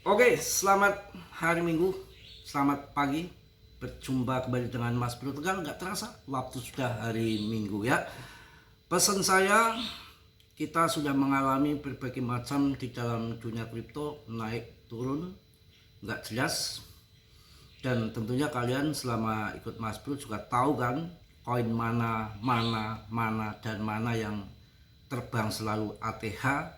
Oke, selamat hari Minggu, selamat pagi. Berjumpa kembali dengan Mas Bro Tegal. Nggak terasa, waktu sudah hari Minggu ya. Pesan saya, kita sudah mengalami berbagai macam di dalam dunia kripto, naik turun, nggak jelas. Dan tentunya kalian selama ikut Mas Bro juga tahu kan, koin mana dan mana yang terbang selalu ATH,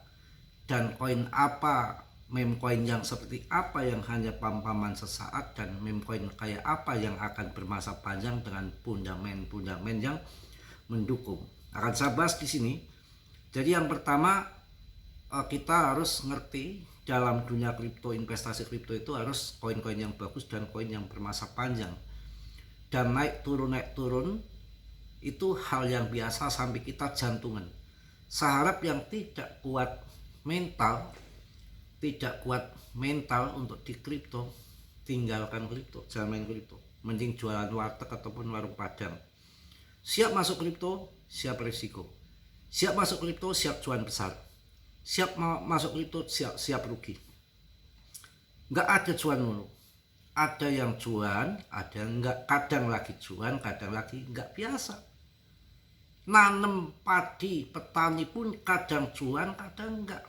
dan koin apa, meme coin yang seperti apa yang hanya pam-paman sesaat, dan meme coin kayak apa yang akan bermasa panjang dengan fundament yang mendukung. Akan saya bahas di sini. Jadi yang pertama, kita harus ngerti dalam dunia kripto, investasi kripto itu harus koin-koin yang bagus dan koin yang bermasa panjang. Dan naik turun itu hal yang biasa sampai kita jantungan. Saya harap yang tidak kuat mental untuk di kripto, tinggalkan kripto, jangan main kripto, mending jualan warteg ataupun warung padang. Siap masuk kripto, siap risiko. Siap masuk kripto, siap cuan besar. Siap masuk kripto, siap rugi. Nggak ada cuan mulu. Ada yang cuan, ada nggak. Kadang lagi cuan, kadang lagi nggak. Biasa. Nanem padi, petani pun kadang cuan, kadang nggak.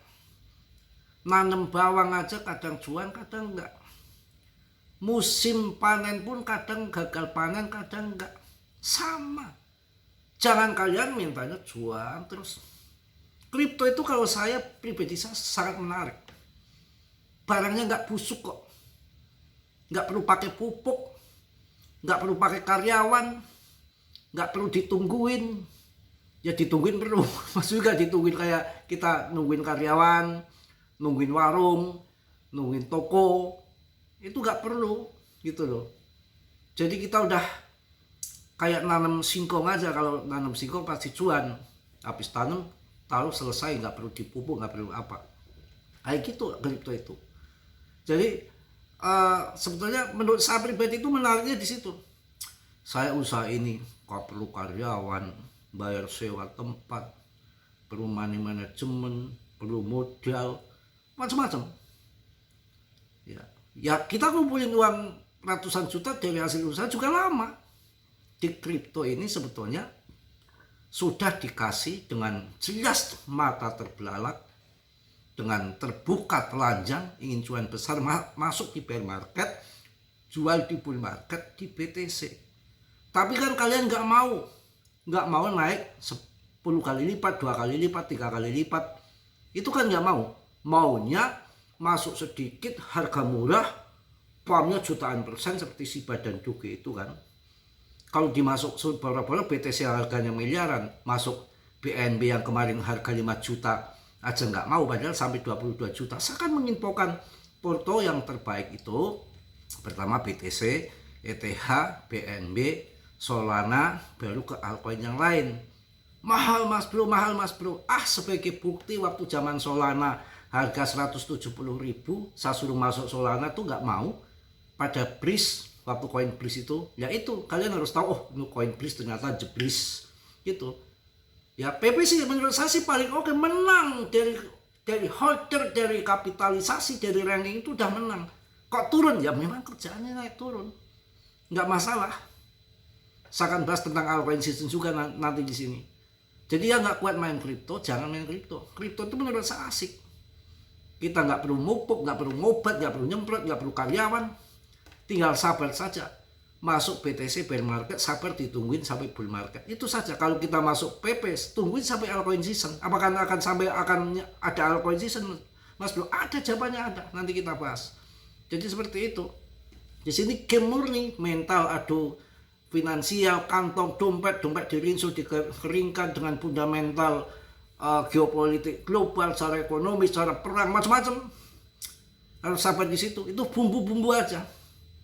Nanem bawang aja kadang cuan, kadang enggak. Musim panen pun kadang gagal panen, kadang enggak. Sama. Jangan kalian mintanya cuan terus. Kripto itu kalau saya pribadi saya sangat menarik. Barangnya enggak busuk kok. Enggak perlu pakai pupuk, enggak perlu pakai karyawan, enggak perlu ditungguin. Ya ditungguin perlu, maksudnya ditungguin kayak kita nungguin karyawan, nungguin warung, nungguin toko, itu gak perlu gitu loh. Jadi kita udah kayak nanam singkong aja. Kalau nanam singkong pasti cuan, habis tanam taruh selesai, gak perlu dipupuk, gak perlu apa. Kayak gitu kripto itu. Jadi sebetulnya menurut saya pribadi itu menariknya di situ. Saya usaha ini gak perlu karyawan, bayar sewa tempat, perlu money manajemen, perlu modal, macam-macam. Ya kita kumpulin uang ratusan juta dari hasil usaha juga lama. Di kripto ini sebetulnya sudah dikasih dengan jelas mata terbelalak, dengan terbuka telanjang, ingin cuan besar masuk di bear market, jual di bull market di BTC. Tapi kan kalian nggak mau naik 10 kali lipat, 2 kali lipat, 3 kali lipat. Itu kan nggak mau. Maunya masuk sedikit, harga murah, pumpnya jutaan persen seperti Shiba dan Doge itu kan. Kalau dimasuk bola-bola BTC harganya miliaran, masuk BNB yang kemarin harga 5 juta aja nggak mau, padahal sampai 22 juta. Saya kan menginfokan porto yang terbaik itu pertama BTC, ETH, BNB, Solana, baru ke altcoin yang lain. Mahal mas bro. Sebagai bukti waktu zaman Solana harga 170.000, saya suruh masuk Solana tuh nggak mau. Pada Breeze, waktu koin Breeze itu, ya itu kalian harus tahu, oh ini koin Breeze ternyata jeblis gitu. Ya PP sih menurut saya sih paling oke, menang dari holder, dari kapitalisasi, dari ranking itu udah menang. Kok turun? Ya memang kerjaannya naik turun, nggak masalah. Saya akan bahas tentang altcoin season juga nanti di sini. Jadi ya nggak kuat main kripto, jangan main kripto. Kripto itu menurut saya asik. Kita nggak perlu mupuk, nggak perlu ngobat, nggak perlu nyemprot, nggak perlu karyawan. Tinggal sabar saja. Masuk BTC bear market, sabar ditungguin sampai bull market. Itu saja. Kalau kita masuk PP, tungguin sampai altcoin season. Apakah akan ada altcoin season? Mas bro, ada, jawabannya ada. Nanti kita bahas. Jadi seperti itu. Di sini game murni, mental adu finansial, kantong, dompet dirinsu, dikeringkan dengan fundamental geopolitik global, secara ekonomi, secara perang, macam-macam. Harus sabar di situ. Itu bumbu-bumbu aja.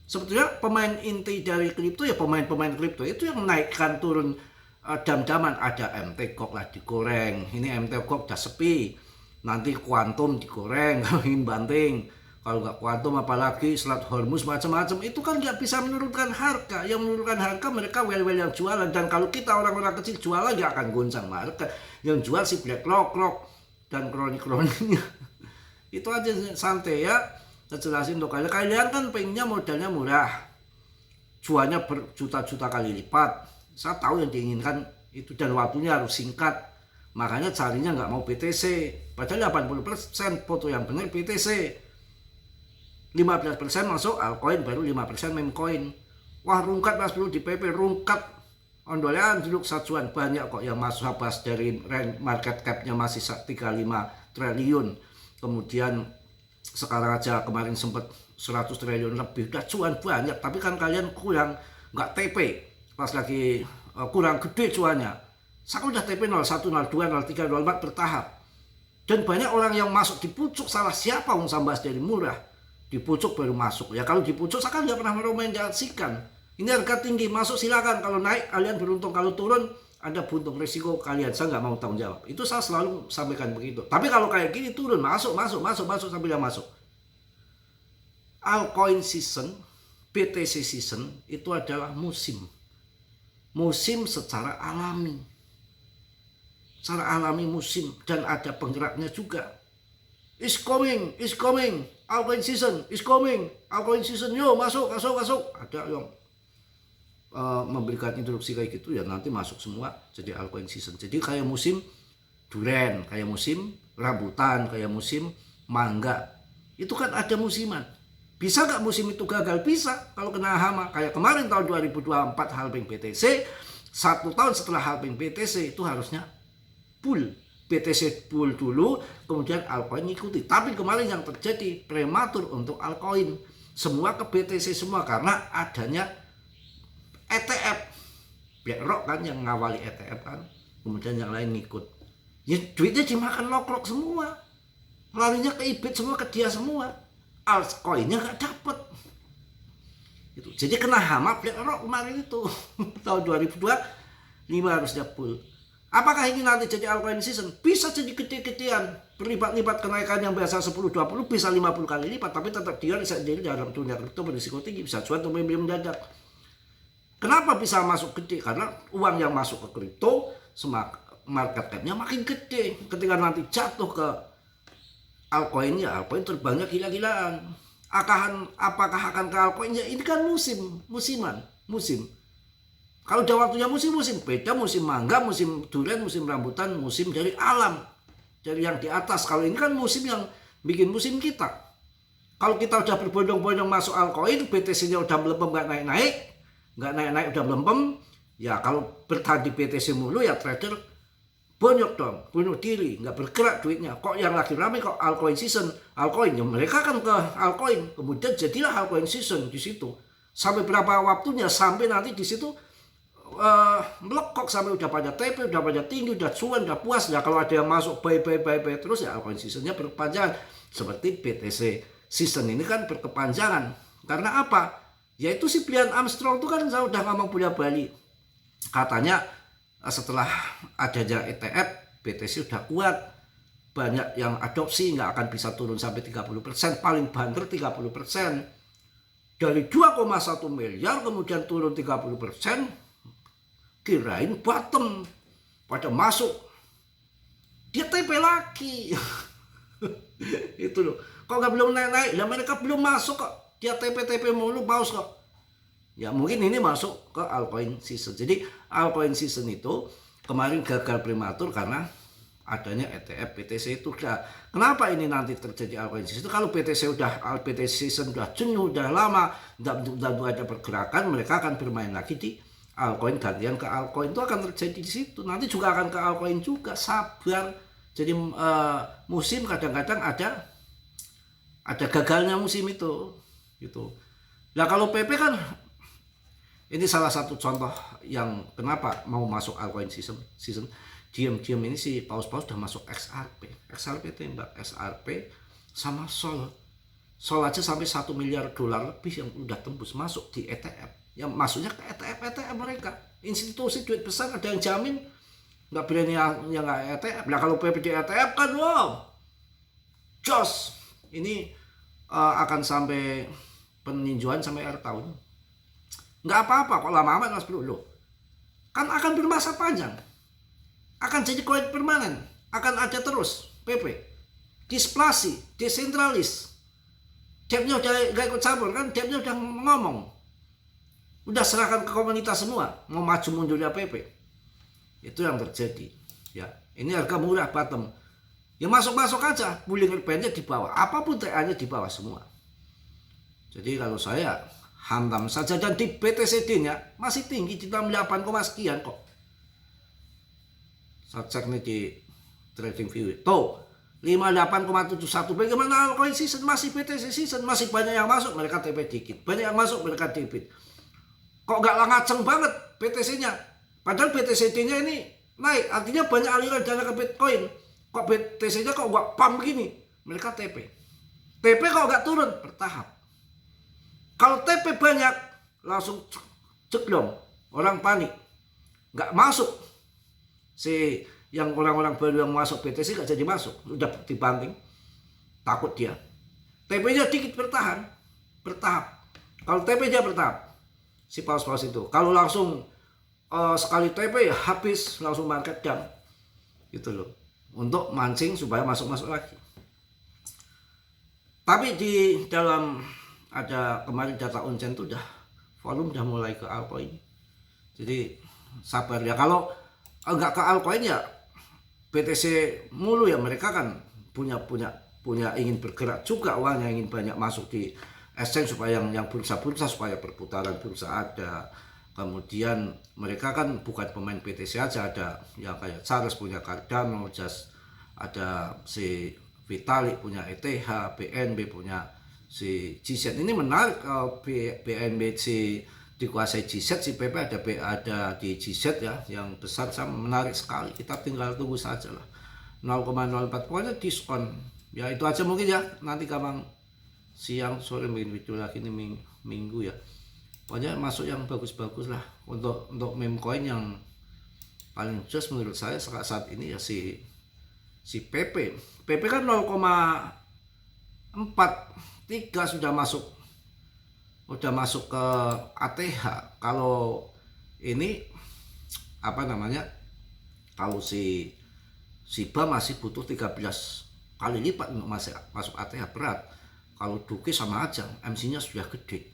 Sebetulnya pemain inti dari kripto ya pemain-pemain kripto itu yang naikkan turun jam-jaman. Ada MT-Gok lah digoreng. Ini MT-Gok udah sepi. Nanti kuantum digoreng kalau ingin banting. Kalau nggak kuantum apalagi selat Hormuz macam-macam, itu kan nggak bisa menurunkan harga. Yang menurunkan harga mereka well-well yang jualan. Dan kalau kita orang-orang kecil jualan nggak akan goncang market. Yang jual si BlackRock dan kroni-kroninya. Itu aja santai ya. Saya jelasin untuk kalian. Kalian kan pengennya modalnya murah, cuannya berjuta-juta kali lipat. Saya tahu yang diinginkan itu dan waktunya harus singkat. Makanya carinya nggak mau BTC. Padahal 80% foto yang benar BTC. 15% masuk altcoin, baru 5% memecoin. Wah rungkat mas bro di PP, rungkat. Ondolean dulu sajuan banyak kok yang masuk habis dari market capnya masih 35 triliun. Kemudian sekarang aja kemarin sempat 100 triliun lebih, udah cuan banyak. Tapi kan kalian kurang, nggak TP. Pas lagi kurang gede cuannya. Saya udah TP 01, 02, 03, 04 bertahap. Dan banyak orang yang masuk di pucuk, salah siapa Sambas dari murah. Di pucuk baru masuk. Ya kalau di pucuk saya kan nggak pernah merekomendasikan. Ini harga tinggi, masuk silakan. Kalau naik kalian beruntung, kalau turun ada buntung, resiko kalian. Saya nggak mau tanggung jawab. Itu saya selalu sampaikan begitu. Tapi kalau kayak gini turun, masuk sampai dia masuk. Altcoin season, BTC season itu adalah musim. Musim secara alami. Secara alami musim dan ada penggeraknya juga. Is coming. Altcoin season is coming. Altcoin season, yo masuk. Ada yang memberikan instruksi kayak gitu ya, nanti masuk semua jadi altcoin season. Jadi kayak musim durian, kayak musim rambutan, kayak musim mangga. Itu kan ada musiman. Bisa nggak musim itu gagal? Bisa kalau kena hama. Kayak kemarin tahun 2024 halving BTC, 1 tahun setelah halving BTC itu harusnya bull. BTC bull dulu, kemudian altcoin ngikuti. Tapi kemarin yang terjadi prematur untuk altcoin. Semua ke BTC semua karena adanya ETF. BlackRock kan yang ngawali ETF kan. Kemudian yang lain ngikut. Ya duitnya dimakan lock semua. Larinya ke IBIT semua, ke dia semua. Altcoinnya gak dapet. Gitu. Jadi kena hama BlackRock kemarin itu. Tahun 2025 harusnya bull. Apakah ini nanti jadi altcoin season? Bisa jadi gede-gedean. Berlipat-lipat kenaikan yang biasa 10-20 bisa 50 kali lipat. Tapi tetap dia sendiri dalam dunia kripto berisiko tinggi. Bisa cuan atau membeli mendadak. Kenapa bisa masuk gede? Karena uang yang masuk ke kripto, market cap-nya makin gede. Ketika nanti jatuh ke altcoin, ya altcoin terbangnya gila-gilaan. Apakah akan ke altcoin? Ya ini kan musim. Kalau udah waktunya musim, beda musim mangga, musim durian, musim rambutan, musim dari alam. Dari yang di atas. Kalau ini kan musim yang bikin musim kita. Kalau kita udah berbondong-bondong masuk altcoin, BTC-nya udah melempem, nggak naik-naik udah melempem. Ya kalau bertahan di BTC mulu ya trader bonyok dong, bunuh diri, nggak bergerak duitnya. Kok yang lagi ramai kok altcoin season, altcoin, ya mereka kan ke altcoin. Kemudian jadilah altcoin season di situ. Sampai berapa waktunya, sampai nanti di situ melekok sampai udah pada TP, udah pada tinggi, udah cuan, udah puas. Ya kalau ada yang masuk buy terus ya altcoin seasonnya berkepanjangan. Seperti BTC season ini kan berkepanjangan. Karena apa? Yaitu si Brian Armstrong itu kan udah ngomong punya Bali. Katanya setelah adanya ETF, BTC udah kuat. Banyak yang adopsi, nggak akan bisa turun sampai 30%. Paling banter 30%. Dari 2,1 miliar kemudian turun 30%. Kirain bottom, pada masuk dia TP lagi. Itu loh, kok nggak belum naik, lah mereka belum masuk kok, dia TP mulu, paus kok. Ya mungkin ini masuk ke altcoin season. Jadi altcoin season itu kemarin gagal prematur karena adanya ETF BTC itu. Kenapa ini nanti terjadi altcoin season? Kalau BTC season udah jenuh, udah lama, nggak ada pergerakan, mereka akan bermain lagi di altcoin, gantian ke altcoin. Itu akan terjadi di situ. Nanti juga akan ke altcoin juga, sabar. Jadi musim kadang-kadang ada gagalnya musim itu gitu. Nah kalau PP kan ini salah satu contoh yang kenapa mau masuk altcoin season. Diam-diam ini si paus-paus udah masuk XRP tembak XRP sama Sol aja sampai 1 miliar dolar lebih yang udah tembus masuk di ETF. Yang masuknya ke ETF mereka, institusi duit besar, ada yang jamin, nggak berani yang nggak ETF. Nah kalau PPD ETF kan wow, jos ini akan sampai peninjauan sampai akhir tahun. Nggak apa-apa kok lama amat mas bro, loh kan akan bermasa panjang, akan jadi koin permanen, akan ada terus PP, displasi, desentralis. Depnya udah gak ikut campur kan, Depnya udah ngomong, udah serahkan ke komunitas semua mau maju mundurnya PP. Itu yang terjadi ya. Ini harga murah bottom ya, masuk aja, Bullinger Bandnya di bawah, apapun TA-nya di bawah semua. Jadi kalau saya hantam saja, dan di BTCD-nya masih tinggi di 68, sekian kok. Saya cek nih di TradingView tuh 58,71. Bagaimana altcoin season, masih BTC season, masih banyak yang masuk, mereka TP dikit, banyak yang masuk, mereka debit. Kok gak ngaceng banget BTC-nya, padahal BTCD-nya ini naik, artinya banyak aliran dana ke Bitcoin. Kok BTC-nya kok gak pump gini, mereka TP kok gak turun, bertahap. Kalau TP banyak langsung jeblong, orang panik, gak masuk. Si yang orang-orang baru yang masuk BTC gak jadi masuk, udah dibanting, takut dia. TP-nya dikit bertahan, bertahap. Kalau TP-nya bertahap, si paus-paus itu, kalau langsung sekali TP ya habis, langsung market down gitu loh, untuk mancing supaya masuk-masuk lagi. Tapi di dalam ada kemarin data on-chain tuh udah volume udah mulai ke altcoin. Jadi sabar ya, kalau enggak ke altcoin ya BTC mulu ya, mereka kan punya ingin bergerak juga, uangnya ingin banyak masuk di exchange supaya yang bursa-bursa, supaya perputaran bursa ada. Kemudian mereka kan bukan pemain BTC aja, ada yang kayak Charles punya Cardano, ada si Vitalik punya ETH, BNB punya si GZ. Ini menarik, BNB si dikuasai GZ, si PP ada di GZ ya, yang besar sama, menarik sekali. Kita tinggal tunggu saja lah, 0,04 pokoknya diskon ya. Itu aja mungkin ya, nanti gampang siang sore bikin video lagi ini minggu ya. Pokoknya masuk yang bagus-bagus lah untuk meme coin. Yang paling just menurut saya saat ini ya si PP kan 0,43 sudah masuk ke ATH. Kalau ini apa namanya, kalau si SIBA masih butuh 13 kali lipat untuk masuk ATH, berat. Kalau Duke sama aja, MC-nya sudah gede.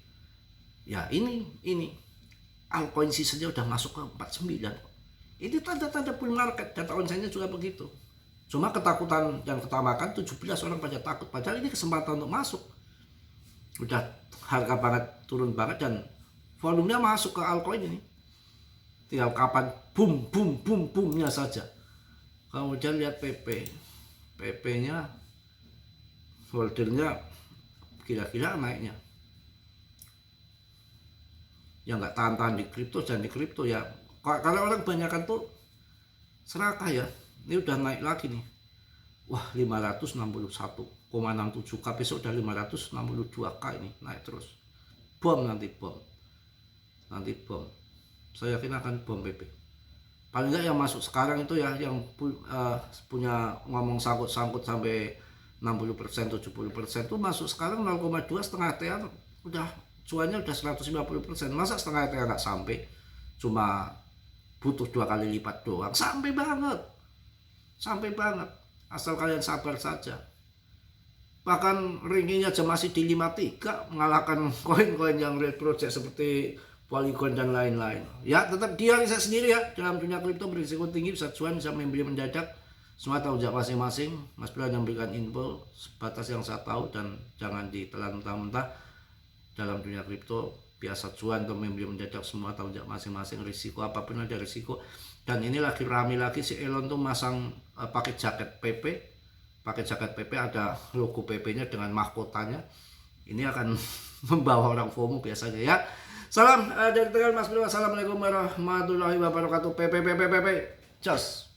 Ya ini altcoin seasonnya udah masuk ke 49. Ini tanda-tanda bull market. Data on-chain-nya juga begitu. Cuma ketakutan yang ketamakan 17 orang pada takut, padahal ini kesempatan untuk masuk. Udah harga banget, turun banget, dan volumenya masuk ke altcoin ini. Tinggal kapan boomnya saja. Kemudian lihat PP-nya, holdernya kira-kira naiknya. Yang nggak tahan-tahan di kripto dan di kripto ya. Kalau orang kebanyakan tuh serakah ya. Ini udah naik lagi nih. Wah, 561,67k, besok udah 562k, ini naik terus. Nanti bom. Saya yakin akan bom PP. Paling nggak yang masuk sekarang itu ya, yang punya ngomong sangkut sampai 60%, 70% tuh masuk sekarang 0,2 setengah TR udah cuannya udah 150%. Masa setengah TR nggak sampai, cuma butuh 2 kali lipat doang? Sampai banget, asal kalian sabar saja. Bahkan rankingnya aja masih di 53, mengalahkan koin-koin yang real project seperti Polygon dan lain-lain. Ya tetap dia riset sendiri ya, dalam dunia kripto berisiko tinggi, bisa cuan, bisa membeli mendadak. Semua tahu jawab masing-masing. Mas Bro yang memberikan info sebatas yang saya tahu, dan jangan ditelan mentah-mentah. Dalam dunia kripto biasa cuan atau membeli mendadak, semua tahu jawab masing-masing. Risiko apapun ada risiko. Dan ini lagi rame lagi, si Elon tuh masang pakai jaket PP, ada logo PP-nya dengan mahkotanya. Ini akan membawa orang FOMO biasanya ya. Salam dari Tegal Mas Bro. Assalamualaikum warahmatullahi wabarakatuh. PP. Just